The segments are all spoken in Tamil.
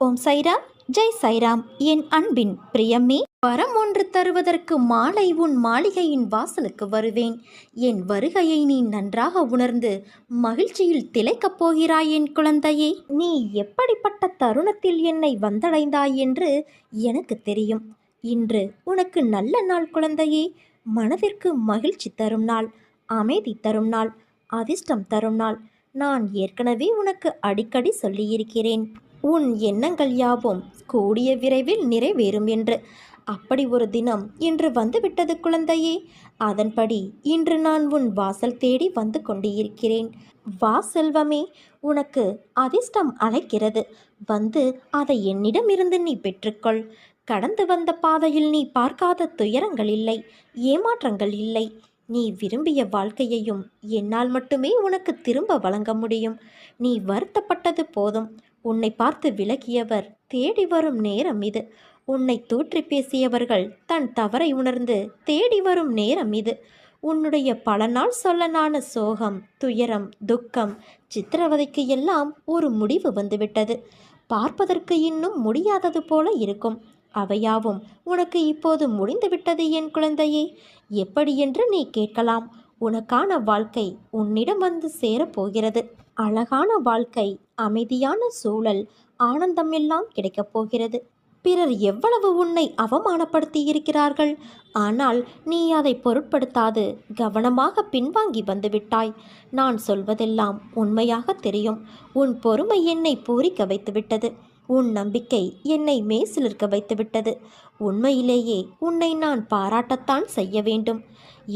ஓம் சைராம், ஜெய் சைராம். என் அன்பின் பிரியமே, வரம் ஒன்று தருவதற்கு மாலை உன் மாளிகையின் வாசலுக்கு வருவேன். என் வருகையை நீ நன்றாக உணர்ந்து மகிழ்ச்சியில் திளைக்கப் போகிறாய் என் குழந்தையே. நீ எப்படிப்பட்ட தருணத்தில் என்னை வந்தடைந்தாய் என்று எனக்கு தெரியும். இன்று உனக்கு நல்ல நாள் குழந்தையே. மனதிற்கு மகிழ்ச்சி தரும் நாள், அமைதி தரும் நாள், அதிர்ஷ்டம் தரும் நாள். நான் ஏற்கனவே உனக்கு அடிக்கடி சொல்லியிருக்கிறேன், உன் எண்ணங்கள் யாவும் கூடிய விரைவில் நிறைவேறும் என்று. அப்படி ஒரு தினம் இன்று வந்துவிட்டது குழந்தையே. அதன்படி இன்று நான் உன் வாசல் தேடி வந்து கொண்டிருக்கிறேன். வா செல்வமே, உனக்கு அதிர்ஷ்டம் அழைக்கிறது. வந்து அதை என்னிடமிருந்து நீ பெற்றுக்கொள். கடந்து வந்த பாதையில் நீ பார்க்காத துயரங்கள் இல்லை, ஏமாற்றங்கள் இல்லை. நீ விரும்பிய வாழ்க்கையையும் என்னால் மட்டுமே உனக்கு திரும்ப வழங்க முடியும். நீ வருத்தப்பட்டது போதும். உன்னை பார்த்து விலகியவர் தேடி வரும் நேரம் இது. உன்னை தூற்றி பேசியவர்கள் தன் தவறை உணர்ந்து தேடி வரும் நேரம் இது. உன்னுடைய பல நாள் சொல்லனான சோகம், துயரம், துக்கம், சித்திரவதைக்கு எல்லாம் ஒரு முடிவு வந்துவிட்டது. பார்ப்பதற்கு இன்னும் முடியாதது போல இருக்கும். அவையாவும் உனக்கு இப்போது முடிந்துவிட்டது என் குழந்தையே. எப்படி என்று நீ கேட்கலாம். உனக்கான வாழ்க்கை உன்னிடம் வந்து சேரப்போகிறது. அழகான வாழ்க்கை, அமைதியான சூழல், ஆனந்தம் எல்லாம் கிடைக்கப் போகிறது. பிறர் எவ்வளவு உன்னை அவமானப்படுத்தி இருக்கிறார்கள். ஆனால் நீ அதை பொருட்படுத்தாது கவனமாக பின்வாங்கி வந்துவிட்டாய். நான் சொல்வதெல்லாம் உண்மையாக தெரியும். உன் பொறுமை என்னை பூரிக்க வைத்துவிட்டது. உன் நம்பிக்கை என்னை மேசிலிருக்க வைத்துவிட்டது. உண்மையிலேயே உன்னை நான் பாராட்டத்தான் செய்ய வேண்டும்.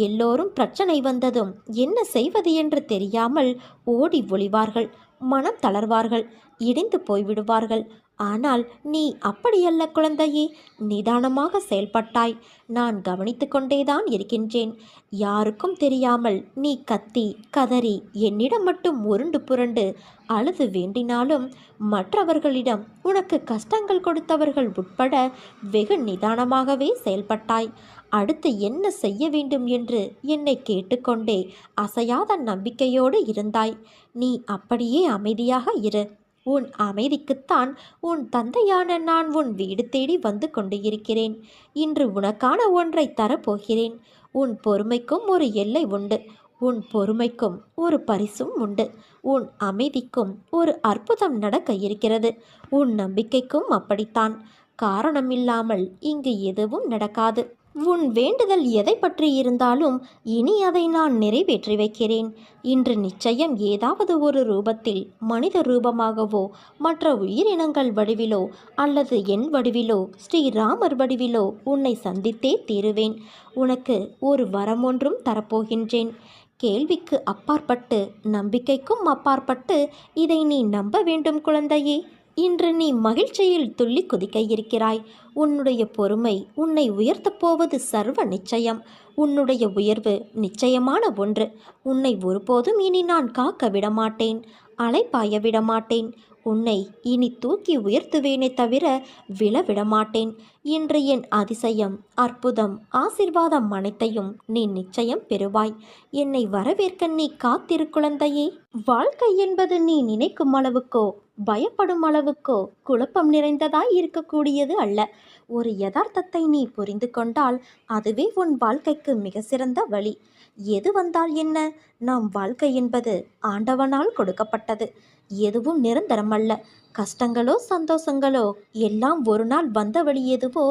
எல்லோரும் பிரச்சனை வந்ததும் என்ன செய்வது என்று தெரியாமல் ஓடி ஒளிவார்கள், மனம் தளர்வார்கள், இடிந்து போய்விடுவார்கள். ஆனால் நீ அப்படியல்ல குழந்தையே. நிதானமாக செயல்பட்டாய். நான் கவனித்து கொண்டேதான் இருக்கின்றேன். யாருக்கும் தெரியாமல் நீ கத்தி கதறி என்னிடம் மட்டும் உருண்டு புரண்டு அழுது வேண்டினாலும் மற்றவர்களிடம் உனக்கு கஷ்டங்கள் கொடுத்தவர்கள் உட்பட வெகு நிதானமாகவே செயல்பட்டாய். அடுத்து என்ன செய்ய வேண்டும் என்று என்னை கேட்டுக்கொண்டே அசையாத நம்பிக்கையோடு இருந்தாய். நீ அப்படியே அமைதியாக இரு. உன் அமைதிக்குத்தான் உன் தந்தையான நான் உன் வீடு தேடி வந்து கொண்டு இருக்கிறேன். இன்று உனக்கான ஒன்றை தரப்போகிறேன். உன் பொறுமைக்கும் ஒரு எல்லை உண்டு. உன் பொறுமைக்கும் ஒரு பரிசும் உண்டு. உன் அமைதிக்கும் ஒரு அற்புதம் நடக்க இருக்கிறது. உன் நம்பிக்கைக்கும் அப்படித்தான். காரணமில்லாமல் இங்கு எதுவும் நடக்காது. உன் வேண்டுதல் எதை பற்றி இருந்தாலும் இனி அதை நான் நிறைவேற்றி வைக்கிறேன். இன்று நிச்சயம் ஏதாவது ஒரு ரூபத்தில், மனித ரூபமாகவோ மற்ற உயிரினங்கள் வடிவிலோ அல்லது என் வடிவிலோ ஸ்ரீராமர் வடிவிலோ உன்னை சந்தித்தே தீருவேன். உனக்கு ஒரு வரம் ஒன்றும் தரப்போகின்றேன். கேள்விக்கு அப்பாற்பட்டு, நம்பிக்கைக்கும் அப்பாற்பட்டு இதை நீ நம்ப வேண்டும் குழந்தையே. இன்று நீ மகிழ்ச்சியில் துள்ளி குதிக்க இருக்கிறாய். உன்னுடைய பொறுமை உன்னை உயர்த்தப் போவது சர்வ நிச்சயம். உன்னுடைய உயர்வு நிச்சயமான ஒன்று. உன்னை ஒருபோதும் இனி நான் காக்க விடமாட்டேன், அலைப்பாய விடமாட்டேன். உன்னை இனி தூக்கி உயர்த்துவேனே தவிர விழவிடமாட்டேன். இன்று என் அதிசயம், அற்புதம், ஆசிர்வாதம் அனைத்தையும் நீ நிச்சயம் பெறுவாய். என்னை வரவேற்க நீ காத்திரு குழந்தையே. வாழ்க்கை என்பது நீ நினைக்கும் அளவுக்கோ பயப்படும் அளவுக்கோ குழப்பம் நிறைந்ததாய் இருக்கக்கூடியது அல்ல. ஒரு யதார்த்தத்தை நீ புரிந்து கொண்டால் அதுவே உன் வாழ்க்கைக்கு மிக சிறந்த வழி. எது வந்தால் என்ன? நம் வாழ்க்கை என்பது ஆண்டவனால் கொடுக்கப்பட்டது. எதுவும் நிரந்தரமல்ல. கஷ்டங்களோ சந்தோஷங்களோ எல்லாம் ஒரு நாள் வந்த வழி எதுவோ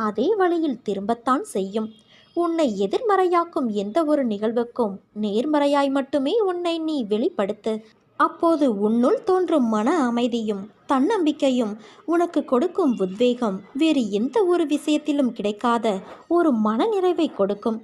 அதே வழியில் திரும்பத்தான் செய்யும். உன்னை எதிர்மறையாக்கும் எந்த ஒரு நிகழ்வுக்கும் நேர்மறையாய் மட்டுமே உன்னை நீ வெளிப்படுத்து. அப்போது உன்னுள் தோன்றும் மன அமைதியும் தன்னம்பிக்கையும் உனக்கு கொடுக்கும் உத்வேகம் வேறு எந்த ஒரு விஷயத்திலும் கிடைக்காத ஒரு மனநிறைவை கொடுக்கும்.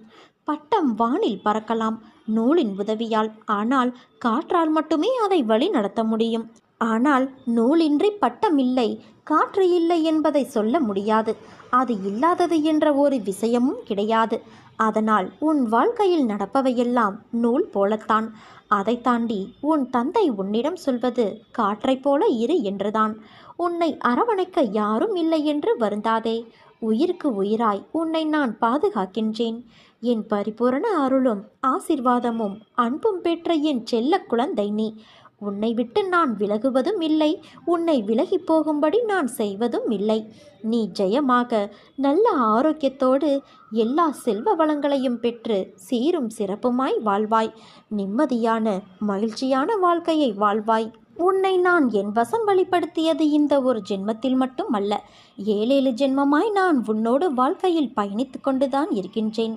பட்டம் வானில் பறக்கலாம் நூலின் உதவியால். ஆனால் காற்றால் மட்டுமே அதை வழி நடத்த முடியும். ஆனால் நூலின்றி பட்டம் இல்லை, காற்று இல்லை என்பதை சொல்ல முடியாது. அது இல்லாதது என்ற ஒரு விஷயமும் கிடையாது. அதனால் உன் வாழ்க்கையில் நடப்பவையெல்லாம் நூல் போலத்தான். அதை தாண்டி உன் தந்தை உன்னிடம் சொல்வது காற்றைப் போல இரு என்றுதான். உன்னை அரவணைக்க யாரும் இல்லை என்று வருந்தாதே. உயிருக்கு உயிராய் உன்னை நான் பாதுகாக்கின்றேன். என் பரிபூரண அருளும் ஆசிர்வாதமும் அன்பும் பெற்ற என் செல்ல குழந்தை நீ. உன்னை விட்டு நான் விலகுவதும் இல்லை, உன்னை விலகி போகும்படி நான் செய்வதும் இல்லை. நீ ஜெயமாக நல்ல ஆரோக்கியத்தோடு எல்லா செல்வ வளங்களையும் பெற்று சீரும் சிறப்புமாய் வாழ்வாய். நிம்மதியான மகிழ்ச்சியான வாழ்க்கையை வாழ்வாய். உன்னை நான் என் வசம் வழிப்படுத்தியது இந்த ஒரு ஜென்மத்தில் மட்டும் அல்ல, 7 ஜென்மமாய் நான் உன்னோடு வாழ்க்கையில் பயணித்து கொண்டுதான் இருக்கின்றேன்.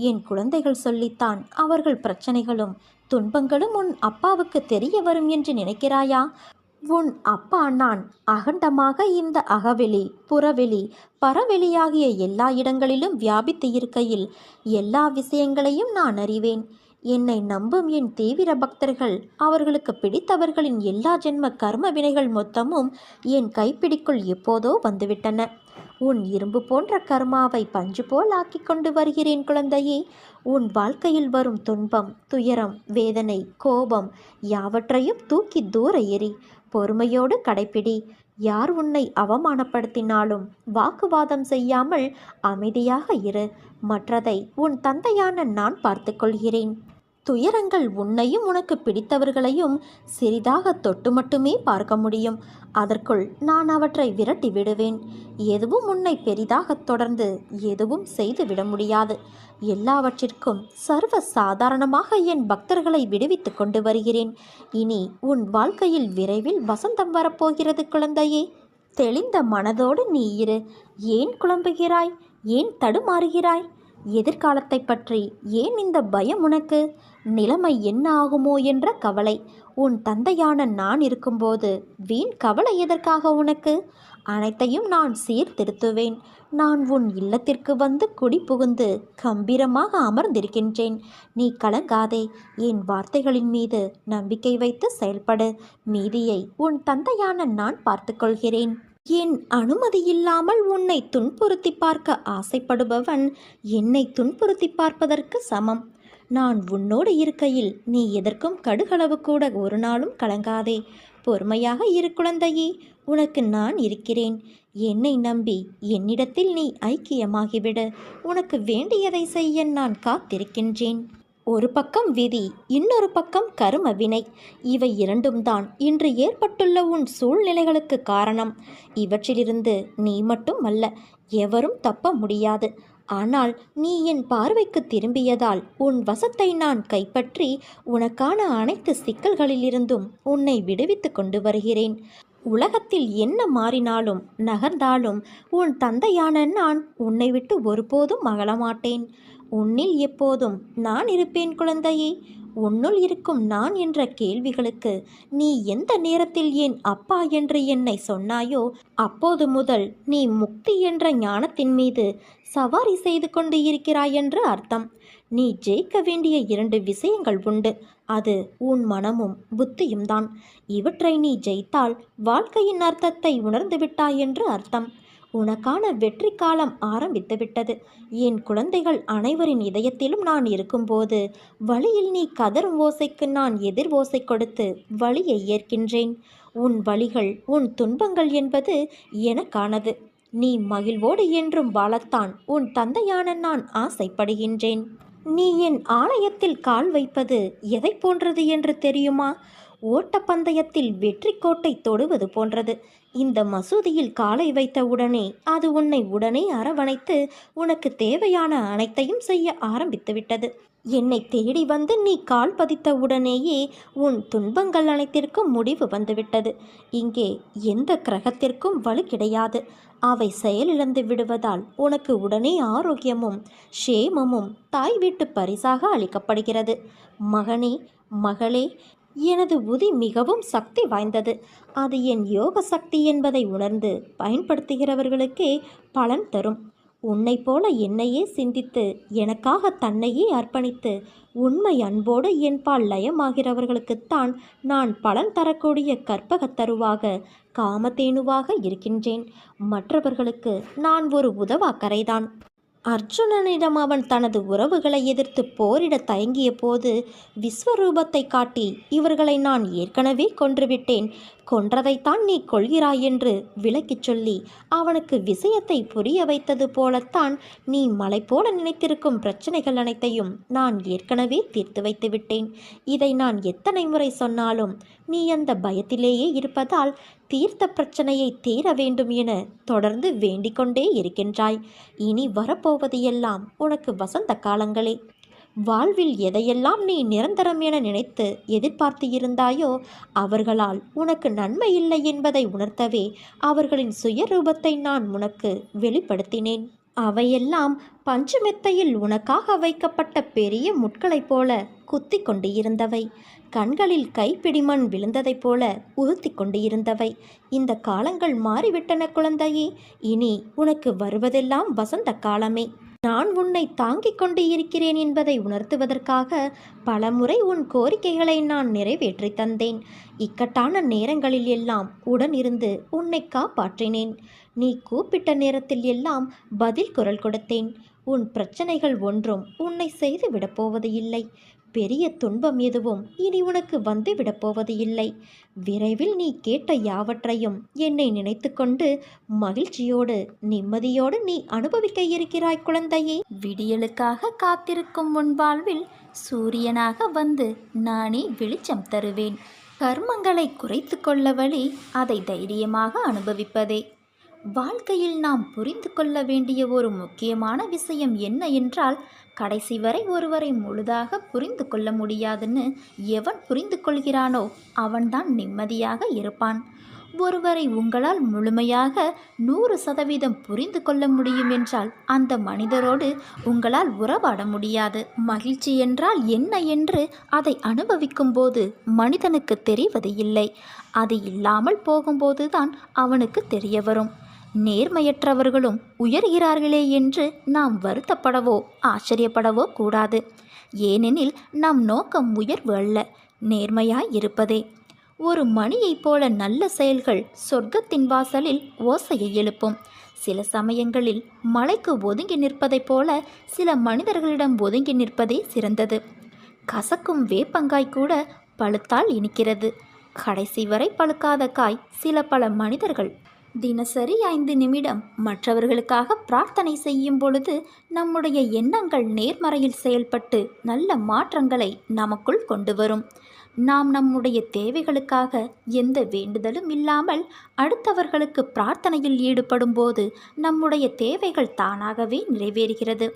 என் குழந்தைகள் சொல்லித்தான் அவர்கள் பிரச்சனைகளும் துன்பங்களும் உன் அப்பாவுக்கு தெரிய வரும் என்று நினைக்கிறாயா? உன் அப்பா நான் அகண்டமாக இந்த அகவெளி, புறவெளி, பரவெளியாகிய எல்லா இடங்களிலும் வியாபித்து இருக்கையில் எல்லா விஷயங்களையும் நான் அறிவேன். என்னை நம்பும் என் தீவிர பக்தர்கள், அவர்களுக்கு பிடித்தவர்களின் எல்லா ஜென்ம கர்ம வினைகள் மொத்தமும் என் கைப்பிடிக்குள் எப்போதோ வந்துவிட்டன. உன் இரும்பு போன்ற கர்மாவை பஞ்சு போல் ஆக்கி கொண்டு வருகிறேன் குழந்தையே. உன் வாழ்க்கையில் வரும் துன்பம், துயரம், வேதனை, கோபம் யாவற்றையும் தூக்கி தூர எறி. பொறுமையோடு கடைப்பிடி. யார் உன்னை அவமானப்படுத்தினாலும் வாக்குவாதம் செய்யாமல் அமைதியாக இரு. மற்றதை உன் தந்தையான நான் பார்த்து கொள்கிறேன். துயரங்கள் உன்னையும் உனக்கு பிடித்தவர்களையும் சிறிதாக தொட்டு மட்டுமே பார்க்க முடியும். அதற்குள் நான் அவற்றை விரட்டி விடுவேன். எதுவும் உன்னை பெரிதாக தொடர்ந்து எதுவும் செய்து விட முடியாது. எல்லாவற்றிற்கும் சர்வ சாதாரணமாக என் பக்தர்களை விடுவித்து கொண்டு வருகிறேன். இனி உன் வாழ்க்கையில் விரைவில் வசந்தம் வரப்போகிறது குழந்தையே. தெளிந்த மனதோடு நீ இரு. ஏன் குழம்புகிறாய்? ஏன் தடுமாறுகிறாய்? எதிர்காலத்தை பற்றி ஏன் இந்த பயம் உனக்கு? நிலைமை என்ன ஆகுமோ என்ற கவலை. உன் தந்தையான நான் இருக்கும்போது வீண் கவலை எதற்காக உனக்கு? அனைத்தையும் நான் சீர்திருத்துவேன். நான் உன் இல்லத்திற்கு வந்து குடி புகுந்து கம்பீரமாக அமர்ந்திருக்கின்றேன். நீ கலங்காதே. என் வார்த்தைகளின் மீது நம்பிக்கை வைத்து செயல்படு. மீதியை உன் தந்தையான நான் பார்த்துக்கொள்கிறேன். என் அனுமதி இல்லாமல் உன்னை துன்புறுத்தி பார்க்க ஆசைப்படுபவன் என்னை துன்புறுத்தி பார்ப்பதற்கு சமம். நான் உன்னோடு இருக்கையில் நீ எதற்கும் கடுகளவு கூட ஒரு நாளும் கலங்காதே. பொறுமையாக இரு குழந்தையே. உனக்கு நான் இருக்கிறேன். என்னை நம்பி என்னிடத்தில் நீ ஐக்கியமாகிவிடு. உனக்கு வேண்டியதை செய்ய நான் காத்திருக்கின்றேன். ஒரு பக்கம் விதி, இன்னொரு பக்கம் கரும வினை. இவை இரண்டும் தான் இன்று ஏற்பட்டுள்ள உன் சூழ்நிலைகளுக்கு காரணம். இவற்றிலிருந்து நீ மட்டும் அல்ல, எவரும் தப்ப முடியாது. ஆனால் நீ என் பார்வைக்கு திரும்பியதால் உன் வசத்தை நான் கைப்பற்றி உனக்கான அனைத்து சிக்கல்களிலிருந்தும் உன்னை விடுவித்து கொண்டு வருகிறேன். உலகத்தில் என்ன மாறினாலும் நகர்ந்தாலும் உன் தந்தையான நான் உன்னை விட்டு ஒருபோதும் அகலமாட்டேன். உன்னில் எப்போதும் நான் இருப்பேன் குழந்தையே. உன்னுள் இருக்கும் நான் என்ற கேள்விகளுக்கு நீ எந்த நேரத்தில் என் அப்பா என்று என்னை சொன்னாயோ அப்போது முதல் நீ முக்தி என்ற ஞானத்தின் மீது சவாரி செய்து கொண்டு இருக்கிறாய் என்று அர்த்தம். நீ ஜெயிக்க வேண்டிய 2 விஷயங்கள் உண்டு. அது உன் மனமும் புத்தியும் தான். இவற்றை நீ ஜெயித்தால் வாழ்க்கையின் அர்த்தத்தை உணர்ந்து விட்டாய் என்று அர்த்தம். உனக்கான வெற்றி காலம் ஆரம்பித்துவிட்டது. என் குழந்தைகள் அனைவரின் இதயத்திலும் நான் இருக்கும்போது வழியில் நீ கதரும் ஓசைக்கு நான் எதிர் ஓசை கொடுத்து வழியை ஏற்கின்றேன். உன் வழிகள், உன் துன்பங்கள் என்பது எனக்கானது. நீ மகிழ்வோடு என்றும் வாழத்தான் உன் தந்தையான நான் ஆசைப்படுகின்றேன். நீ என் ஆலயத்தில் கால் வைப்பது எதை போன்றது என்று தெரியுமா? ஓட்டப்பந்தயத்தில் வெற்றி கோட்டை தொடுவது போன்றது. இந்த மசூதியில் காலை வைத்த உடனே அது உன்னை உடனே அரவணைத்து உனக்கு தேவையான அனைத்தையும் செய்ய ஆரம்பித்து விட்டது. என்னை தேடி வந்து நீ கால் பதித்த உடனேயே உன் துன்பங்கள் அனைத்திற்கும் முடிவு வந்துவிட்டது. இங்கே எந்த கிரகத்திற்கும் வலு கிடையாது. அவை செயலிழந்து விடுவதால் உனக்கு உடனே ஆரோக்கியமும் ஷேமமும் தாய் வீட்டு பரிசாக அளிக்கப்படுகிறது. மகனே, மகளே, எனது உதி மிகவும் சக்தி வாய்ந்தது. அது என் யோக சக்தி என்பதை உணர்ந்து பயன்படுத்துகிறவர்களுக்கே பலன் தரும். உன்னை போல என்னையே சிந்தித்து எனக்காக தன்னையே அர்ப்பணித்து உண்மை அன்போடு என்பால் லயமாகிறவர்களுக்குத்தான் நான் பலன் தரக்கூடிய கற்பகத்தருவாக காமதேனுவாக இருக்கின்றேன். மற்றவர்களுக்கு நான் ஒரு உதவாக்கரைதான். அர்ஜுனனிடம் அவன் தனது உறவுகளை எதிர்த்து போரிட தயங்கிய போது விஸ்வரூபத்தை காட்டி, இவர்களை நான் ஏற்கனவே கொன்றுவிட்டேன், கொன்றதைத்தான் நீ கொள்கிறாய் என்று விளக்கிச் சொல்லி அவனுக்கு விஷயத்தை புரிய வைத்தது போலத்தான் நீ மலை போல நினைத்திருக்கும் பிரச்சனைகள் அனைத்தையும் நான் ஏற்கனவே தீர்த்து வைத்து விட்டேன். இதை நான் எத்தனை முறை சொன்னாலும் நீ அந்த பயத்திலேயே இருப்பதால் தீர்த்த பிரச்சனையை தீர வேண்டும் என தொடர்ந்து வேண்டிக் கொண்டே இருக்கின்றாய். இனி வரப்போவது எல்லாம் உனக்கு வசந்த காலங்களே. வாழ்வில் எதையெல்லாம் நீ நிரந்தரம் என நினைத்து எதிர்பார்த்து இருந்தாயோ அவர்களால் உனக்கு நன்மை இல்லை என்பதை உணர்த்தவே அவர்களின் சுயரூபத்தை நான் உனக்கு வெளிப்படுத்தினேன். அவையெல்லாம் பஞ்சு மெத்தையில் உனக்காக வைக்கப்பட்ட பெரிய முட்களைப் போல குத்தி கொண்டு இருந்தவை. கண்களில் கைப்பிடிமண் விழுந்ததைப் போல உறுத்தி கொண்டு இருந்தவை. இந்த காலங்கள் மாறிவிட்டன குழந்தையே. இனி உனக்கு வருவதெல்லாம் வசந்த காலமே. நான் உன்னை தாங்கிக் கொண்டு இருக்கிறேன் என்பதை உணர்த்துவதற்காக பலமுறை உன் கோரிக்கைகளை நான் நிறைவேற்றி தந்தேன். இக்கட்டான நேரங்களில் எல்லாம் உடன் இருந்து உன்னை காப்பாற்றினேன். நீ கூப்பிட்ட நேரத்தில் எல்லாம் பதில் குரல் கொடுத்தேன். உன் பிரச்சனைகள் ஒன்றும் உன்னை செய்து விடப்போவது இல்லை. பெரிய துன்பம் எதுவும் இனி உனக்கு வந்து விடப்போவது இல்லை. விரைவில் நீ கேட்ட யாவற்றையும் என்னை நினைத்து கொண்டு மகிழ்ச்சியோடு நிம்மதியோடு நீ அனுபவிக்க இருக்கிறாய் குழந்தையே. விடியலுக்காக காத்திருக்கும் உன் வாழ்வில் சூரியனாக வந்து நானே வெளிச்சம் தருவேன். கர்மங்களை குறைத்து கொள்ள வழி அதை தைரியமாக அனுபவிப்பதே. வாழ்க்கையில் நாம் புரிந்து கொள்ள வேண்டிய ஒரு முக்கியமான விஷயம் என்ன என்றால், கடைசி வரை ஒருவரை முழுதாக புரிந்து கொள்ள முடியாதுன்னு எவன் புரிந்து கொள்கிறானோ அவன்தான் நிம்மதியாக இருப்பான். ஒருவரை உங்களால் முழுமையாக 100% புரிந்து கொள்ள முடியும் என்றால் அந்த மனிதரோடு உங்களால் உறவாட முடியாது. மகிழ்ச்சி என்றால் என்ன என்று அதை அனுபவிக்கும் போது மனிதனுக்கு தெரிவது இல்லை. அது இல்லாமல் போகும்போதுதான் அவனுக்கு தெரிய வரும். நேர்மையற்றவர்களும் உயர்கிறார்களே என்று நாம் வருத்தப்படவோ ஆச்சரியப்படவோ கூடாது. ஏனெனில் நம் நோக்கம் உயர்வு அல்ல, நேர்மையாய் இருப்பதே. ஒரு மணியைப் போல நல்ல செயல்கள் சொர்க்கத்தின் வாசலில் ஓசையை எழுப்பும். சில சமயங்களில் மலைக்கு ஒதுங்கி நிற்பதைப் போல சில மனிதர்களிடம் ஒதுங்கி நிற்பதே சிறந்தது. கசக்கும் வேப்பங்காய் கூட பழுத்தால் இனிக்கிறது. கடைசி வரை பழுக்காத காய் சில பல மனிதர்கள் தினசரி 5 நிமிடம் மற்றவர்களுக்காக பிரார்த்தனை செய்யும் பொழுது நம்முடைய எண்ணங்கள் நேர்மறையில் செயல்பட்டு நல்ல மாற்றங்களை நமக்குள் கொண்டு வரும். நாம் நம்முடைய தேவைகளுக்காக எந்த வேண்டுதலும் இல்லாமல் அடுத்தவர்களுக்கு பிரார்த்தனையில் ஈடுபடும் போது நம்முடைய தேவைகள் தானாகவே நிறைவேறுகிறது.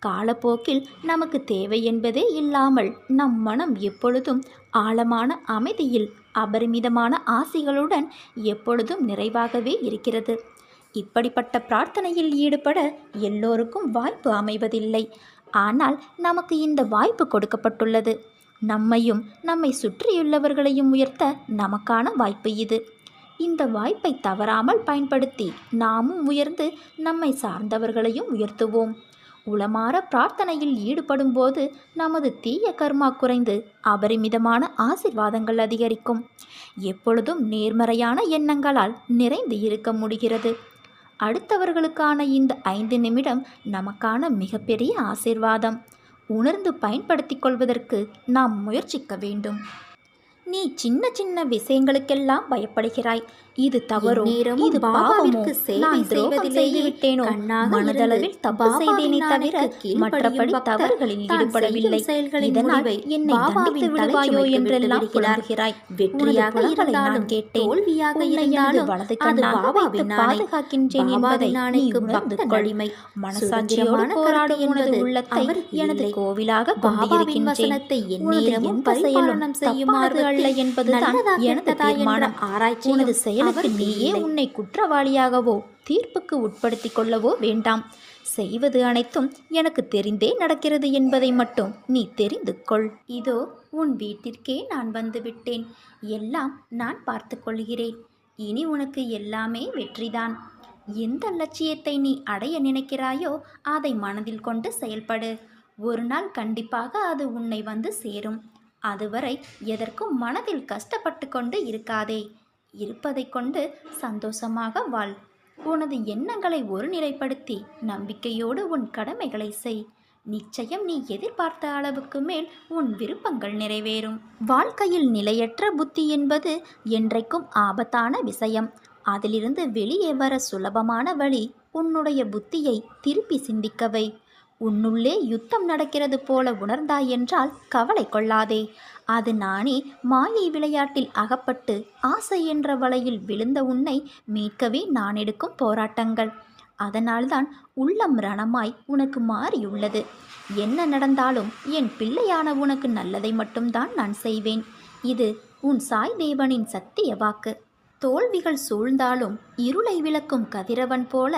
காலப்போக்கில் நமக்கு தேவை என்பதே இல்லாமல் நம் மனம் எப்பொழுதும் ஆழமான அமைதியில் அபரிமிதமான ஆசைகளுடன் எப்பொழுதும் நிறைவாகவே இருக்கிறது. இப்படிப்பட்ட பிரார்த்தனையில் ஈடுபட எல்லோருக்கும் வாய்ப்பு அமைவதில்லை. ஆனால் நமக்கு இந்த வாய்ப்பு கொடுக்கப்பட்டுள்ளது. நம்மையும் நம்மை சுற்றியுள்ளவர்களையும் உயர்த்த நமக்கான வாய்ப்பு இது. இந்த வாய்ப்பை தவறாமல் பயன்படுத்தி நாமும் உயர்ந்து நம்மை சார்ந்தவர்களையும் உயர்த்துவோம். உளமாற பிரார்த்தனையில் ஈடுபடும் போது நமது தீய கர்மா குறைந்து அபரிமிதமான ஆசீர்வாதங்கள் அதிகரிக்கும். எப்பொழுதும் நேர்மறையான எண்ணங்களால் நிறைந்து இருக்க முடிகிறது. அடுத்தவர்களுக்கான இந்த 5 நிமிடம் நமக்கான மிகப்பெரிய ஆசீர்வாதம். உணர்ந்து பயன்படுத்தி கொள்வதற்கு நாம் முயற்சிக்க வேண்டும். நீ சின்ன சின்ன விஷயங்களுக்கெல்லாம் பயப்படுகிறாய். இது தவறோ, இது பாவமோ, நான் துரோகம் செய்து விட்டேனோ, மனதளவில் தப்பு செய்தேனே தவிர மற்றபடி தவறுகளில் ஈடுபடவில்லை, இதனால் என்னை தண்டித்து விடுவாயோ என்றெல்லாம் புலம்புகிறாய். வெற்றியாக இருந்தாலும் கேட்டேன், தோல்வியாக இருந்தாலும் வலது கண்ணாக வைத்து பாதுகாக்கின்றேன் என்பதை நீ உணர்ந்து கொள். மனசாட்சியோடு போராடும் உனது உள்ளத்தை எனது கோவிலாக கொண்டிருக்கின்றேன். உனது எந்த செயலும் தப்பானது அல்ல என்பதுதான் எனது தீர்மானம். உனது செயலுக்கு நீயே உன்னை குற்றவாளியாகவோ தீர்ப்புக்கு உட்படுத்தி கொள்ளவோ வேண்டாம். செய்வது அனைத்தும் எனக்கு தெரிந்தே நடக்கிறது என்பதை மட்டும் நீ தெரிந்து கொள். இதோ உன் வீட்டிற்கே நான் வந்துவிட்டேன். எல்லாம் நான் பார்த்து கொள்கிறேன். இனி உனக்கு எல்லாமே வெற்றிதான். எந்த லட்சியத்தை நீ அடைய நினைக்கிறாயோ அதை மனதில் கொண்டு செயல்படு. ஒரு நாள் கண்டிப்பாக அது உன்னை வந்து சேரும். அதுவரை எதற்கும் மனதில் கஷ்டப்பட்டு கொண்டு இருக்காதே. இருப்பதை கொண்டு சந்தோஷமாக வாழ். உனது எண்ணங்களை ஒருநிலைப்படுத்தி நம்பிக்கையோடு உன் கடமைகளை செய். நிச்சயம் நீ எதிர்பார்த்த அளவுக்கு மேல் உன் விருப்பங்கள் நிறைவேறும். வாழ்க்கையில் நிலையற்ற புத்தி என்பது என்றைக்கும் ஆபத்தான விஷயம். அதிலிருந்து வெளியே வர சுலபமான வழி உன்னுடைய புத்தியை திருப்பி சிந்திக்கவை. உன்னுள்ளே யுத்தம் நடக்கிறது போல உணர்ந்தாய் என்றால் கவலை கொள்ளாதே. அது நானே மாயை விளையாட்டில் அகப்பட்டு ஆசை என்ற வலையில் விழுந்த உன்னை மீட்கவே நான் எடுக்கும் போராட்டங்கள். அதனால்தான் உள்ளம் ரணமாய் உனக்கு மாறியுள்ளது. என்ன நடந்தாலும் என் பிள்ளையான உனக்கு நல்லதை மட்டும்தான் நான் செய்வேன். இது உன் சாய் தேவனின் சத்திய வாக்கு. தோல்விகள் சூழ்ந்தாலும் இருளை விளக்கும் கதிரவன் போல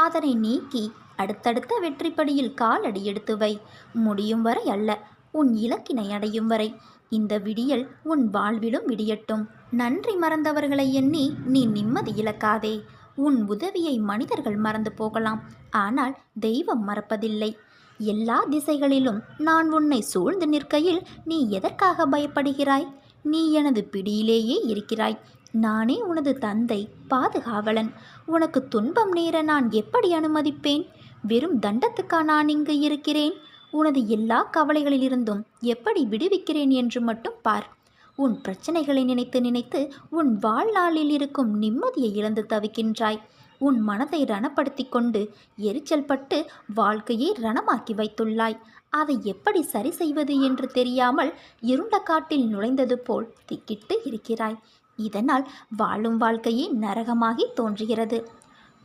அதனை நீக்கி அடுத்தடுத்த வெற்றிப்படியில் காலடி எடுத்து வை. முடியும் வரை அல்ல, உன் இலக்கினை அடையும் வரை. இந்த விடியல் உன் வாழ்விலும் விடியட்டும். நன்றி மறந்தவர்களை எண்ணி நீ நிம்மதி இழக்காதே. உன் உதவியை மனிதர்கள் மறந்து போகலாம், ஆனால் தெய்வம் மறப்பதில்லை. எல்லா திசைகளிலும் நான் உன்னை சூழ்ந்து நிற்கையில் நீ எதற்காக பயப்படுகிறாய்? நீ எனது பிடியிலேயே இருக்கிறாய். நானே உனது தந்தை, பாதுகாவலன். உனக்கு துன்பம் நேர நான் எப்படி அனுமதிப்பேன்? வெறும் தண்டத்துக்கா நான் இங்கு இருக்கிறேன்? உனது எல்லா கவலைகளிலிருந்தும் எப்படி விடுவிக்கிறேன் என்று மட்டும் பார். உன் பிரச்சனைகளை நினைத்து நினைத்து உன் வாழ்நாளில் இருக்கும் நிம்மதியை இழந்து தவிக்கின்றாய். உன் மனதை ரணப்படுத்தி கொண்டு எரிச்சல் பட்டு வாழ்க்கையை ரணமாக்கி வைத்துள்ளாய். அதை எப்படி சரி செய்வது என்று தெரியாமல் இருண்ட காட்டில் நுழைந்தது போல் திக்கிட்டு இருக்கிறாய். இதனால் வாழும் வாழ்க்கையே நரகமாகி தோன்றுகிறது.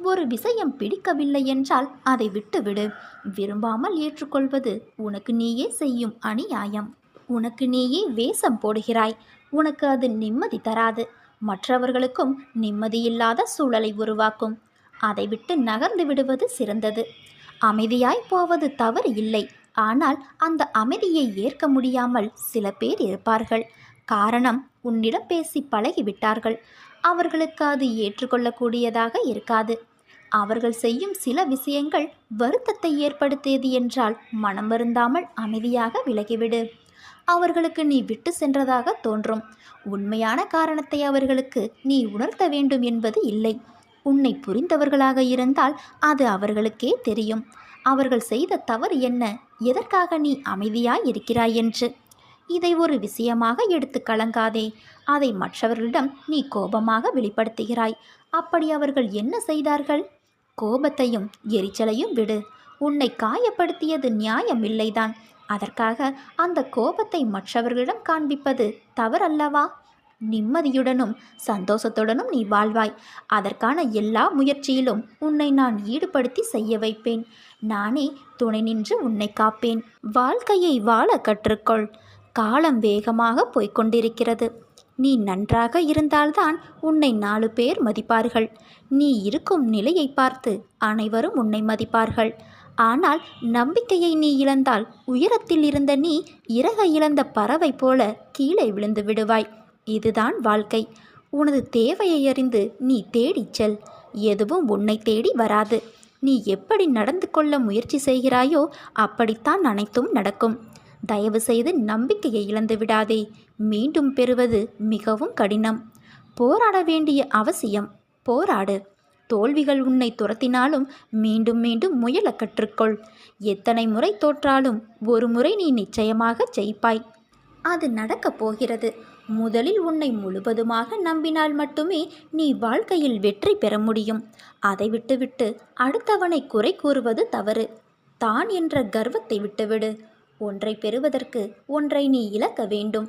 ஒரு விஷயம் பிடிக்கவில்லை என்றால் அதை விட்டுவிடு. விரும்பாமல் ஏற்றுக்கொள்வது உனக்கு நீயே செய்யும் அநியாயம். உனக்கு நீயே வேஷம் போடுகிறாய். உனக்கு அது நிம்மதி தராது, மற்றவர்களுக்கும் நிம்மதியில்லாத சூழலை உருவாக்கும். அதை விட்டு நகர்ந்து விடுவது சிறந்தது. அமைதியாய் போவது தவறு இல்லை. ஆனால் அந்த அமைதியை ஏற்க முடியாமல் சில பேர் இருப்பார்கள். காரணம், உன்னிடம் பேசி பழகிவிட்டார்கள். அவர்களுக்கு அது ஏற்றுக்கொள்ளக்கூடியதாக இருக்காது. அவர்கள் செய்யும் சில விஷயங்கள் வருத்தத்தை ஏற்படுத்தியது என்றால் மனம் வருந்தாமல் அமைதியாக விலகிவிடு. அவர்களுக்கு நீ விட்டு சென்றதாக தோன்றும். உண்மையான காரணத்தை அவர்களுக்கு நீ உணர்த்த வேண்டும் என்பது இல்லை. உன்னை புரிந்தவர்களாக இருந்தால் அது அவர்களுக்கே தெரியும். அவர்கள் செய்த தவறு என்ன, எதற்காக நீ அமைதியாய் இருக்கிறாய் என்று. இதை ஒரு விஷயமாக எடுத்து கலங்காதே. அதை மற்றவர்களிடம் நீ கோபமாக வெளிப்படுத்துகிறாய். அப்படி அவர்கள் என்ன செய்தார்கள்? கோபத்தையும் எரிச்சலையும் விடு. உன்னை காயப்படுத்தியது நியாயம் இல்லைதான். அதற்காக அந்த கோபத்தை மற்றவர்களிடம் காண்பிப்பது தவறல்லவா? நிம்மதியுடனும் சந்தோஷத்துடனும் நீ வாழ்வாய். அதற்கான எல்லா முயற்சியிலும் உன்னை நான் ஈடுபடுத்தி செய்ய வைப்பேன். நானே துணை நின்று உன்னை காப்பேன். வாழ்க்கையை வாழ கற்றுக்கொள். காலம் வேகமாக போய்கொண்டிருக்கிறது. நீ நன்றாக இருந்தால்தான் உன்னை 4 பேர் மதிப்பார்கள். நீ இருக்கும் நிலையை பார்த்து அனைவரும் உன்னை மதிப்பார்கள். ஆனால் நம்பிக்கையை நீ இழந்தால் உயரத்தில் இருந்த நீ இறக இழந்த பறவை போல கீழே விழுந்து விடுவாய். இதுதான் வாழ்க்கை. உனது தேவையை அறிந்து நீ தேடிச் செல். எதுவும் உன்னை தேடி வராது. நீ எப்படி நடந்து கொள்ள முயற்சி செய்கிறாயோ அப்படித்தான் அனைத்தும் நடக்கும். தயவு செய்து நம்பிக்கையை இழந்து விடாதே. மீண்டும் பெறுவது மிகவும் கடினம். போராட வேண்டிய அவசியம். போராடு. தோல்விகள் உன்னை துரத்தினாலும் மீண்டும் மீண்டும் முயல கற்றுக்கொள். எத்தனை முறை தோற்றாலும் ஒரு முறை நீ நிச்சயமாக ஜெயிப்பாய். அது நடக்கப் போகிறது. முதலில் உன்னை முழுவதுமாக நம்பினால் மட்டுமே நீ வாழ்க்கையில் வெற்றி பெற முடியும். அதை விட்டுவிட்டு அடுத்தவனை குறை கூறுவது தவறு. தான் என்ற கர்வத்தை விட்டுவிடு. ஒன்றை பெறுவதற்கு ஒன்றை நீ இழக்க வேண்டும்.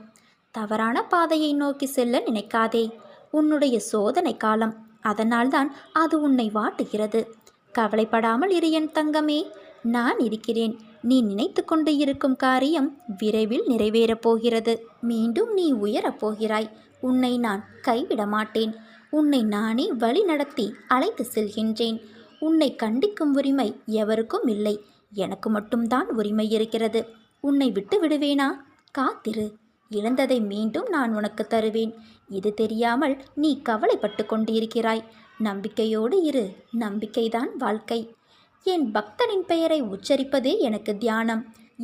தவறான பாதையை நோக்கி செல்ல நினைக்காதே. உன்னுடைய சோதனை காலம். அதனால்தான் அது உன்னை வாட்டுகிறது. கவலைப்படாமல் இரு என் தங்கமே. நான் இருக்கிறேன். நீ நினைத்து கொண்டு இருக்கும் காரியம் விரைவில் நிறைவேறப் போகிறது. மீண்டும் நீ உயரப் போகிறாய். உன்னை நான் கைவிட மாட்டேன். உன்னை நானே வழி நடத்தி அழைத்து செல்கின்றேன். உன்னை கண்டிக்கும் உரிமை எவருக்கும் இல்லை. எனக்கு மட்டும்தான் உரிமை இருக்கிறது. உன்னை விட்டு விடுவேனா? காத்திரு. இழந்ததை மீண்டும் நான் உனக்கு தருவேன். இது தெரியாமல் நீ கவலைப்பட்டு கொண்டிருக்கிறாய். நம்பிக்கையோடு இரு. நம்பிக்கைதான் வாழ்க்கை. என் பக்தனின் பெயரை உச்சரிப்பதே எனக்கு தியானம்.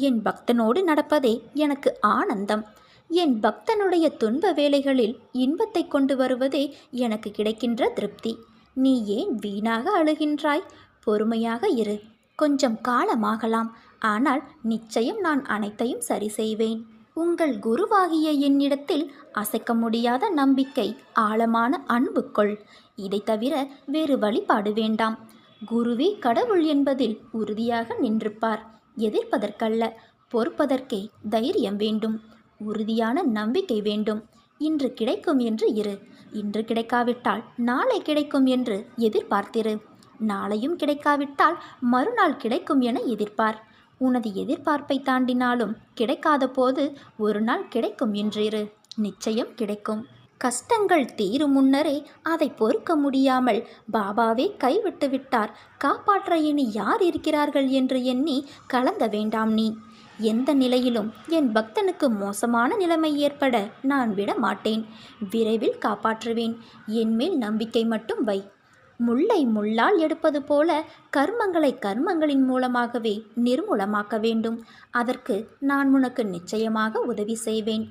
என் பக்தனோடு நடப்பதே எனக்கு ஆனந்தம். என் பக்தனுடைய துன்ப வேளைகளில் இன்பத்தை கொண்டு வருவதே எனக்கு கிடைக்கின்ற திருப்தி. நீ ஏன் வீணாக அழுகின்றாய்? பொறுமையாக இரு. கொஞ்சம் காலமாகலாம். ஆனால் நிச்சயம் நான் அனைத்தையும் சரி செய்வேன். உங்கள் குருவாகிய என்னிடத்தில் அசைக்க முடியாத நம்பிக்கை, ஆழமான அன்பு கொள். இதை தவிர வேறு வழிபாடு வேண்டாம். குருவே கடவுள் என்பதில் உறுதியாக நின்றுப்பார். எதிர்ப்பதற்கல்ல, பொறுப்பதற்கே தைரியம் வேண்டும். உறுதியான நம்பிக்கை வேண்டும். இன்று கிடைக்கும் என்று இரு. இன்று கிடைக்காவிட்டால் நாளை கிடைக்கும் என்று எதிர்பார்த்திரு. நாளையும் கிடைக்காவிட்டால் மறுநாள் கிடைக்கும் என எதிர்பார். உனது எதிர்பார்ப்பை தாண்டினாலும் கிடைக்காத போது ஒரு நாள் கிடைக்கும் என்றிரு. நிச்சயம் கிடைக்கும். கஷ்டங்கள் தீரும் முன்னரே அதை பொறுக்க முடியாமல் பாபாவே கைவிட்டு விட்டார், காப்பாற்ற இனி யார் இருக்கிறார்கள் என்று எண்ணி கலங்க வேண்டாம் நீ. எந்த நிலையிலும் என் பக்தனுக்கு மோசமான நிலைமை ஏற்பட நான் விட மாட்டேன். விரைவில் காப்பாற்றுவேன். என்மேல் நம்பிக்கை மட்டும் வை. முள்ளை முள்ளால் எடுப்பது போல கர்மங்களை கர்மங்களின் மூலமாகவே நிர்மூலமாக்க வேண்டும். அதற்கு நான் உனக்கு நிச்சயமாக உதவி செய்வேன்.